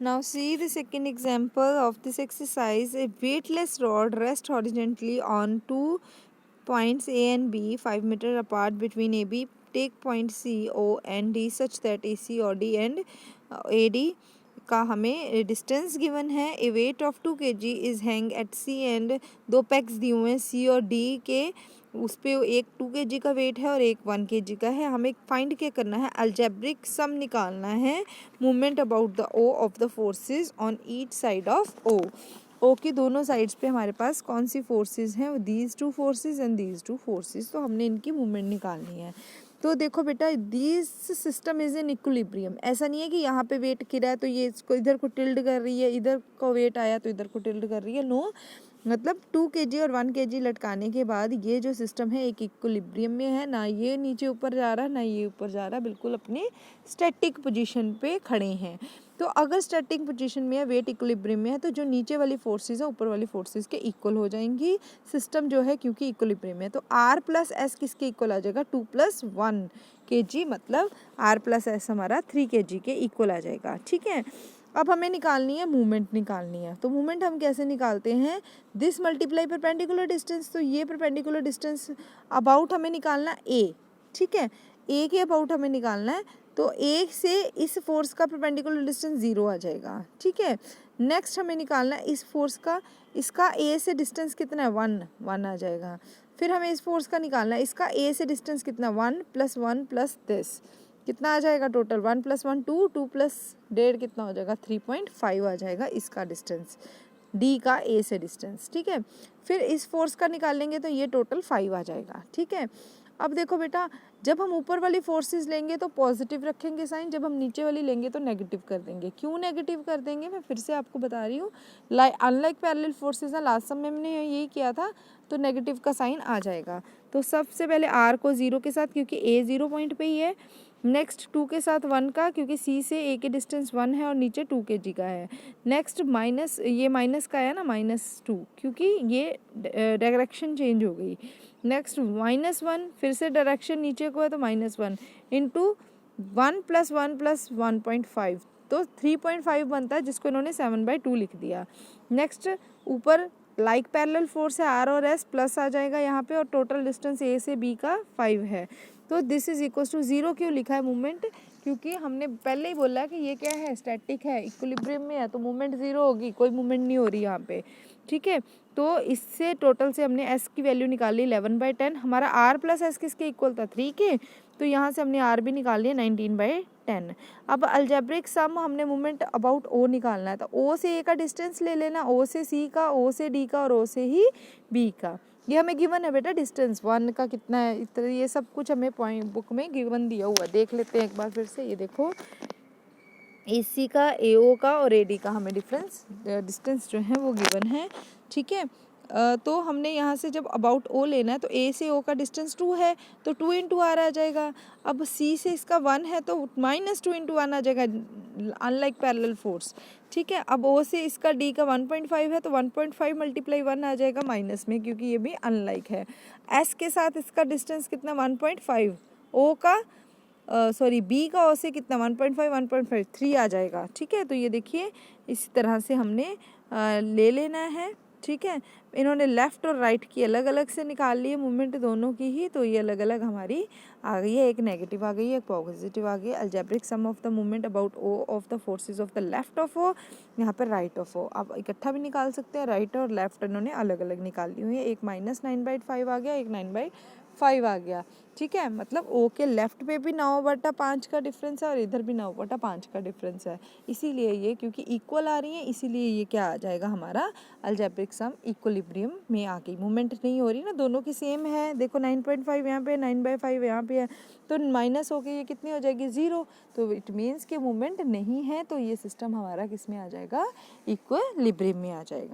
Now see the second example of this exercise. A weightless rod rests horizontally on 2 points A and B 5 meters apart between AB. Take point C, O and D such that AC or D and AD का हमें distance given है. A weight of 2 kg is hang at C and 2 packs दिए हुए हैं सी और D के. उस पर एक 2 kg का वेट है और एक 1 kg का है. हमें फाइंड क्या करना है, अलजेब्रिक सम निकालना है movement about the O of the forces on each side of O. O की दोनों साइड्स पे हमारे पास कौन सी फोर्सेस हैं, these two forces and these two forces. तो हमने इनकी मूवमेंट निकालनी है. तो देखो बेटा, this system is in equilibrium. ऐसा नहीं है कि यहाँ पे वेट गिरा है तो ये इसको इधर को टिल्ड कर रही है, इधर को वेट आया तो इधर को टिल्ड कर रही है. नो, मतलब 2 kg और 1 kg लटकाने के बाद ये जो सिस्टम है एक इक्विलिब्रियम में है. ना ये नीचे ऊपर जा रहा ना ये ऊपर जा रहा, बिल्कुल अपने स्टैटिक पोजीशन पे खड़े हैं. तो अगर स्टैटिक पोजीशन में है, वेट इक्विलिब्रियम में है, तो जो नीचे वाली फोर्सेस है ऊपर वाली फोर्सेस के इक्वल हो जाएंगी. सिस्टम जो है क्योंकि इक्विलिब्रियम में है, तो R प्लस एस किसके इक्वल आ जाएगा, 2 + 1 kg. मतलब R प्लस एस हमारा 3 kg के इक्वल आ जाएगा. ठीक है, अब हमें निकालनी है मूवमेंट निकालनी है. तो मूवमेंट हम कैसे निकालते हैं, दिस मल्टीप्लाई परपेंडिकुलर डिस्टेंस. तो ये परपेंडिकुलर डिस्टेंस अबाउट हमें निकालना ए. ठीक है, ए के अबाउट हमें निकालना है. तो ए से इस फोर्स का परपेंडिकुलर डिस्टेंस 0 आ जाएगा. ठीक है, नेक्स्ट हमें निकालना है इस फोर्स का, इसका ए से डिस्टेंस कितना है, 1 आ जाएगा. फिर हमें इस फोर्स का निकालना है, इसका ए से डिस्टेंस कितना, 1 + 1 + दिस कितना आ जाएगा टोटल, 1 + 1 2, 2 + 1.5 कितना हो जाएगा, 3.5 आ जाएगा इसका डिस्टेंस, डी का ए से डिस्टेंस. ठीक है, फिर इस फोर्स का निकालेंगे तो ये टोटल 5 आ जाएगा. ठीक है, अब देखो बेटा, जब हम ऊपर वाली फोर्सेस लेंगे तो पॉजिटिव रखेंगे साइन, जब हम नीचे वाली लेंगे तो नेगेटिव कर देंगे. क्यों नेगेटिव कर देंगे, मैं फिर से आपको बता रही हूँ. अनलाइक पैरेलल फोर्सेस ना, लास्ट सम में हमने यही किया था, तो नेगेटिव का साइन आ जाएगा. तो सबसे पहले आर को 0 के साथ, क्योंकि ए 0 पॉइंट पे ही है. नेक्स्ट 2 के साथ 1 का, क्योंकि सी से ए के डिस्टेंस 1 है और नीचे 2 kg का है. नेक्स्ट माइनस, ये माइनस का है ना, -2, क्योंकि ये डायरेक्शन चेंज हो गई. नेक्स्ट -1, फिर से डायरेक्शन नीचे को है तो -1 इंटू 1 + 1 + 1.5, तो 3.5 बनता है, जिसको इन्होंने 7/2 लिख दिया. नेक्स्ट ऊपर लाइक पैरेलल फोर्स है, आर और एस प्लस आ जाएगा यहाँ पे, और टोटल डिस्टेंस ए से बी का 5 है. तो दिस इज इक्वल टू 0. क्यों लिखा है मूवमेंट, क्योंकि हमने पहले ही बोला कि ये क्या है, स्टैटिक है, इक्विलिब्रियम में है, तो मूवमेंट 0 होगी, कोई मूवमेंट नहीं हो रही यहाँ पे. ठीक है, तो इससे टोटल से हमने एस की वैल्यू निकाली 11/10. हमारा आर प्लस एस किसके इक्वल था, 3 के, तो यहाँ से हमने आर भी निकाल लिया 19/10. अब अलजेब्रिक सम हमने मूवमेंट अबाउट ओ निकालना है, तो ओ से ए का डिस्टेंस ले लेना, ओ से सी का, ओ से डी का और ओ से ही बी का. ये हमें गिवन है बेटा, डिस्टेंस 1 का कितना है, इतना ये सब कुछ हमें पॉइंट बुक में गिवन दिया हुआ. देख लेते हैं एक बार फिर से. ये देखो, ए सी का, ए ओ का और ए डी का हमें डिस्टेंस जो है वो गिवन है. ठीक है, तो हमने यहाँ से जब अबाउट ओ लेना है, तो ए से ओ का डिस्टेंस 2 है, तो 2 × r आ जाएगा. अब सी से इसका 1 है तो -2 × 1 आ जाएगा, अनलाइक पैरेलल फोर्स. ठीक है, अब ओ से इसका डी का 1.5 है, तो 1.5 × 1 आ जाएगा माइनस में, क्योंकि ये भी अनलाइक है. एस के साथ इसका डिस्टेंस कितना, 1.5. ओ का सॉरी बी का ओ से कितना, 1.5 3 आ जाएगा. ठीक है, तो ये देखिए इस तरह से हमने ले लेना है. ठीक है, इन्होंने लेफ़्ट और राइट की अलग अलग से निकाल ली है मूवमेंट दोनों की ही, तो ये अलग अलग हमारी आ गई है. एक नेगेटिव आ गई है, एक पॉजिटिव आ गई है. Algebraic sum of the movement about O of the forces of the left of O, यहाँ पर राइट ऑफ ओ. आप इकट्ठा भी निकाल सकते हैं, राइट और लेफ्ट इन्होंने अलग अलग निकाल ली हुई है. एक -9/5 आ गया, एक 9/5 आ गया. ठीक है, मतलब ओ के लेफ्ट पे भी 9/5 का डिफरेंस है और इधर भी 9/5 का डिफरेंस है. इसीलिए ये, क्योंकि इक्वल आ रही है, इसीलिए ये क्या आ जाएगा हमारा अलजेब्रिक सम इक्विलिब्रियम में आ गई. मूवमेंट नहीं हो रही ना, दोनों की सेम है. देखो 9.5 यहाँ पे, 9/5 यहाँ पे है, तो माइनस होके ये कितनी हो जाएगी, 0. तो इट मीन्स कि मूवमेंट नहीं है, तो ये सिस्टम हमारा किस में आ जाएगा, इक्विलिब्रियम में आ जाएगा.